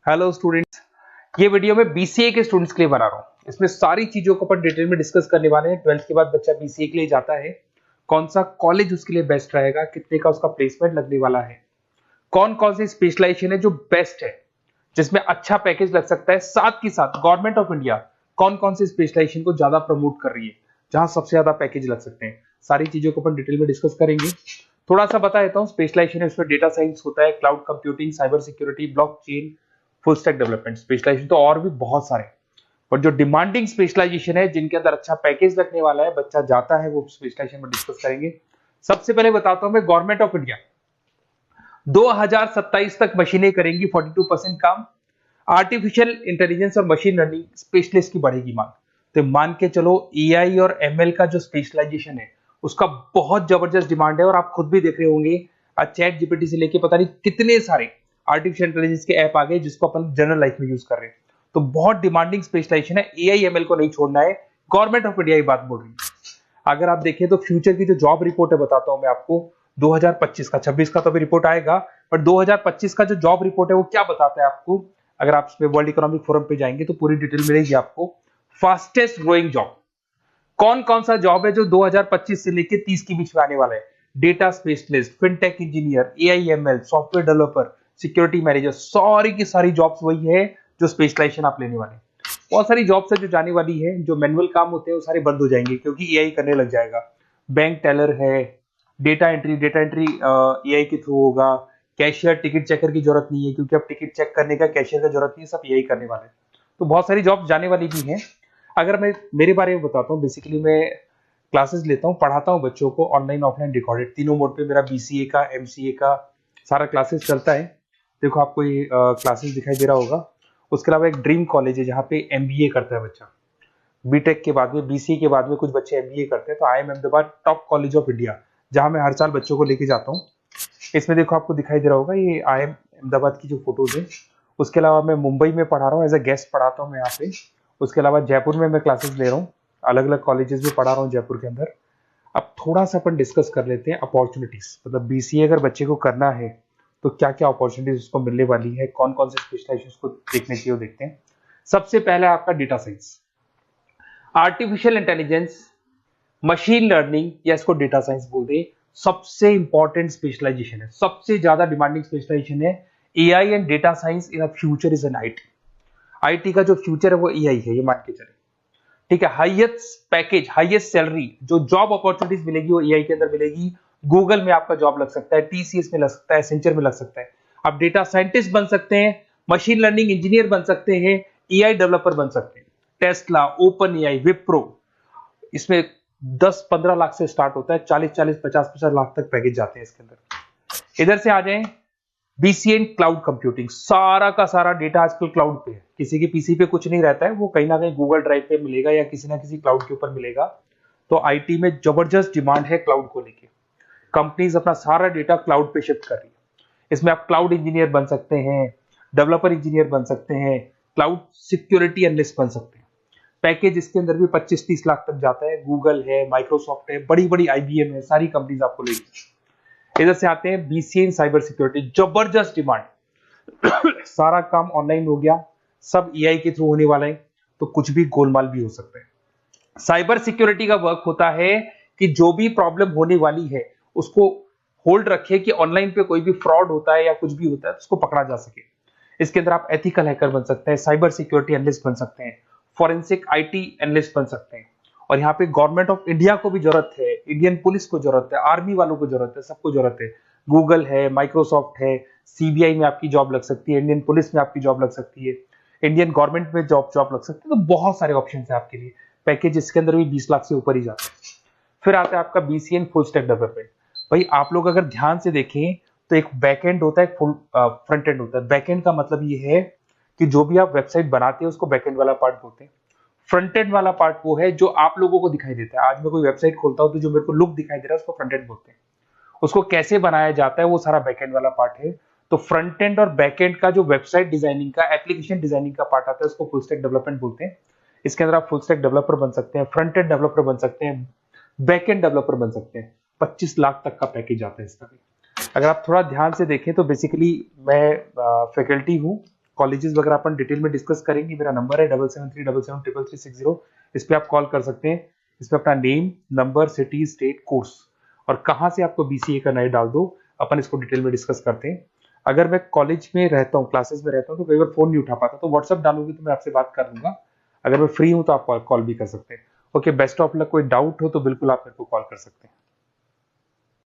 Hello students, ये video मैं BCA के स्टूडेंट्स के लिए बना रहा हूँ। इसमें सारी चीजों को अपन डिटेल में डिस्कस करने वाले हैं। 12th के बाद बच्चा बीसीए के लिए जाता है, कौन सा कॉलेज उसके लिए बेस्ट रहेगा, कितने का उसका प्लेसमेंट लगने वाला है, कौन कौन सी स्पेशलाइजेशन है जो बेस्ट है, जिसमें अच्छा पैकेज लग सकता है। साथ ही साथ गवर्नमेंट ऑफ इंडिया कौन कौन सी स्पेशलाइजेशन को ज्यादा प्रमोट कर रही है, जहां सबसे ज्यादा पैकेज लग सकते हैं। सारी चीजों को अपन डिटेल में डिस्कस करेंगे। थोड़ा सा बता देता हूँ, स्पेशलाइजेशन है उसमें डेटा साइंस होता है, cloud computing, cyber security, blockchain, full stack development. Specialization तो और भी बहुत सारे, पर जो डिमांडिंग स्पेशलाइजेशन है, जिनके अंदर अच्छा पैकेज लगने वाला है, बच्चा जाता है, वो स्पेशलाइजेशन में डिस्कस करेंगे। सबसे पहले बताता हूं मैं, गवर्नमेंट ऑफ इंडिया 2027 तक मशीनें करेंगी 42% काम। आर्टिफिशियल इंटेलिजेंस और मशीन लर्निंग स्पेशलिस्ट की बढ़ेगी मांग। तो मान के चलो एआई और एमएल का जो स्पेशलाइजेशन है उसका बहुत जबरदस्त डिमांड है। और आप खुद भी देख रहे होंगे, आज चैट जीपीटी से लेके पता नहीं कितने सारे आर्टिफिशियल इंटेलिजेंस के ऐप आ गए जिसको अपन जनरल लाइफ में यूज कर रहे हैं। तो बहुत डिमांडिंग स्पेशलाइजेशन है, एआई एमएल को नहीं छोड़ना है। गवर्नमेंट ऑफ इंडिया ये बात बोल रही है। अगर आप देखें तो फ्यूचर की जो जॉब रिपोर्ट है, बताता हूं मैं आपको, 2025 का, 26 का तो अभी रिपोर्ट आएगा, पर 2025 का जो जॉब रिपोर्ट है वो क्या बताता है आपको। अगर आप इसमें वर्ल्ड इकोनॉमिक फोरम पे जाएंगे तो पूरी डिटेल मिलेगी आपको। फास्टेस्ट ग्रोइंग जॉब कौन कौन सा जॉब है जो 2025 से लेके 30 के बीच में आने वाला है। Data specialist, fintech engineer, AIML, software developer, security manager, सारी की सारी जॉब्स वही है जो स्पेशलाइजेशन आप लेने वाले हैं। बहुत सारी जॉब्स है जो जाने वाली है, जो मैनुअल काम होते हैं वो सारे बंद हो जाएंगे क्योंकि एआई करने लग जाएगा। बैंक टेलर है, डेटा एंट्री एआई के थ्रू होगा। कैशियर, टिकट चेकर की जरूरत नहीं है क्योंकि अब टिकट चेक करने का कैशियर का जरूरत नहीं है, सब एआई करने वाले हैं। तो बहुत सारी जॉब जाने वाली भी हैं। अगर मैं मेरे बारे में बताता हूँ, बेसिकली मैं क्लासेस लेता हूँ, पढ़ाता हूँ बच्चों को, ऑनलाइन ऑफलाइन रिकॉर्डेड, तीनों मोड पे मेरा बीसीए का, एमसीए का सारा क्लासेस चलता है। देखो आपको ये क्लासेस दिखाई दे रहा होगा। उसके अलावा एक ड्रीम कॉलेज है जहाँ पे एमबीए करता है बच्चा। बीटेक के बाद में, बीसीए के बाद में कुछ बच्चे एमबीए करते हैं। तो I am Ahmedabad top college of India, जहाँ मैं हर साल बच्चों को लेके जाता हूँ। इसमें देखो आपको दिखाई दे रहा होगा, ये आई एम अहमदाबाद की जो फोटोज है। उसके अलावा मैं मुंबई में पढ़ा रहा हूँ, एज अ गेस्ट पढ़ाता हूँ मैं यहाँ पे। उसके अलावा जयपुर में मैं क्लासेस ले रहा हूँ, अलग अलग कॉलेजेस में पढ़ा रहा हूँ जयपुर के अंदर। अब थोड़ा सा अपन डिस्कस कर लेते हैं अपॉर्चुनिटीज, मतलब बीसीए अगर बच्चे को करना है तो क्या क्या अपॉर्चुनिटीज उसको मिलने वाली है, कौन कौन से स्पेशलाइजेशन उसको देखने चाहिए, वो देखते हैं। सबसे पहले आपका data science, artificial intelligence, machine learning, या इसको डेटा साइंस बोलते हैं, सबसे इंपॉर्टेंट स्पेशलाइजेशन है, सबसे ज्यादा डिमांडिंग स्पेशलाइजेशन है। AI and data science in future is an IT. IT का जो फ्यूचर है वो एआई है, ये मान के चले। ठीक है, हाईएस्ट पैकेज, हाईएस्ट सैलरी, जो जॉब अपॉर्चुनिटीज मिलेगी वो एआई के अंदर मिलेगी। गूगल में आपका जॉब लग सकता है, टीसीएस में लग सकता है, एसेंचर में लग सकता है। आप डेटा साइंटिस्ट बन सकते हैं, मशीन लर्निंग इंजीनियर बन सकते हैं, एआई डेवलपर बन सकते हैं। टेस्ला, ओपन एआई, विप्रो, इसमें 10-15 लाख से स्टार्ट होता है, 40-40, 50-50 लाख तक पैकेज जाते हैं इसके अंदर। इधर से आ जाएं, बीसीए क्लाउड कंप्यूटिंग, सारा का सारा डेटा आजकल क्लाउड पे है, किसी के पीसी पे कुछ नहीं रहता है, वो कहीं ना कहीं गूगल ड्राइव पे मिलेगा या किसी ना किसी क्लाउड के ऊपर मिलेगा। तो आईटी में जबरदस्त डिमांड है क्लाउड को लेके। कंपनीज अपना सारा डेटा क्लाउड पे शिफ्ट कर रही है। इसमें आप क्लाउड इंजीनियर बन सकते हैं, डेवलपर इंजीनियर बन सकते हैं, क्लाउड सिक्योरिटी एनालिस्ट बन सकते हैं। पैकेज इसके अंदर भी 25-30 लाख तक जाता है। गूगल है, माइक्रोसॉफ्ट है, बड़ी बड़ी आईबीएम है, सारी कंपनीज आपको लेगी। इधर से आते हैं बीसीए इन साइबर सिक्योरिटी, जबरदस्त डिमांड। सारा काम ऑनलाइन हो गया, सब एआई के थ्रू होने वाला है, तो कुछ भी गोलमाल भी हो सकता है। साइबर सिक्योरिटी का वर्क होता है कि जो भी प्रॉब्लम होने वाली है उसको होल्ड रखे कि ऑनलाइन पे कोई भी फ्रॉड होता है या कुछ भी होता है तो उसको पकड़ा जा सके। इसके अंदर आप एथिकल हैकर बन सकते हैं, साइबर सिक्योरिटी एनालिस्ट बन सकते हैं, फॉरेंसिक आईटी एनालिस्ट बन सकते हैं। और यहाँ पे गवर्नमेंट ऑफ इंडिया को भी जरूरत है, इंडियन पुलिस को जरूरत है, आर्मी वालों को जरूरत है, सबको जरूरत है। गूगल है, माइक्रोसॉफ्ट है, सीबीआई में आपकी जॉब लग सकती है, इंडियन पुलिस में आपकी जॉब लग सकती है, इंडियन गवर्नमेंट में जॉब लग सकती है। तो बहुत सारे ऑप्शन है आपके लिए। पैकेज इसके अंदर भी 20 लाख से ऊपर ही जाता है। फिर आता है आपका बीसीए फुल स्टैक डेवलपमेंट। भाई आप लोग अगर ध्यान से देखें तो एक बैकएंड होता है, फुल फ्रंट एंड होता है। बैकएंड का मतलब ये है कि जो भी आप वेबसाइट बनाते हैं उसको बैकएंड वाला पार्ट बोलते हैं। फ्रंट एंड वाला पार्ट वो है जो आप लोगों को दिखाई देता है। आज मैं कोई वेबसाइट खोलता हूं तो जो मेरे को लुक दिखाई दे रहा है उसको फ्रंट एंड बोलते हैं। उसको कैसे बनाया जाता है वो सारा बैकएंड वाला पार्ट है। तो फ्रंट एंड और बैकएंड का जो वेबसाइट डिजाइनिंग का, एप्लीकेशन डिजाइनिंग का पार्ट आता है उसको फुल स्टैक डेवलपमेंट बोलते हैं। इसके अंदर आप फुल स्टैक डेवलपर बन सकते हैं, फ्रंट एंड डेवलपर बन सकते हैं, बैकएंड डेवलपर बन सकते हैं। 25 लाख तक का पैकेज आता है इसका भी। अगर आप थोड़ा ध्यान से देखें तो बेसिकली मैं फैकल्टी हूँ कॉलेजेस वगैरह अपन डिटेल में डिस्कस करेंगे। मेरा नंबर है 7737733360। इस पे आप कॉल कर सकते हैं। इस पे अपना name, number, city, state, course और कहाँ से आपको बीसीए करना है डाल दो, अपन इसको डिटेल में डिस्कस करते हैं। अगर मैं कॉलेज में रहता हूँ, क्लासेस में रहता हूँ, तो कई बार फोन नहीं उठा पाता, तो व्हाट्सअप डालोगे तो मैं आपसे बात कर लूंगा। अगर मैं फ्री हूँ तो आप कॉल भी कर सकते हैं। Okay, best of luck. कोई डाउट हो तो बिल्कुल आप मेरे को कॉल कर सकते हैं।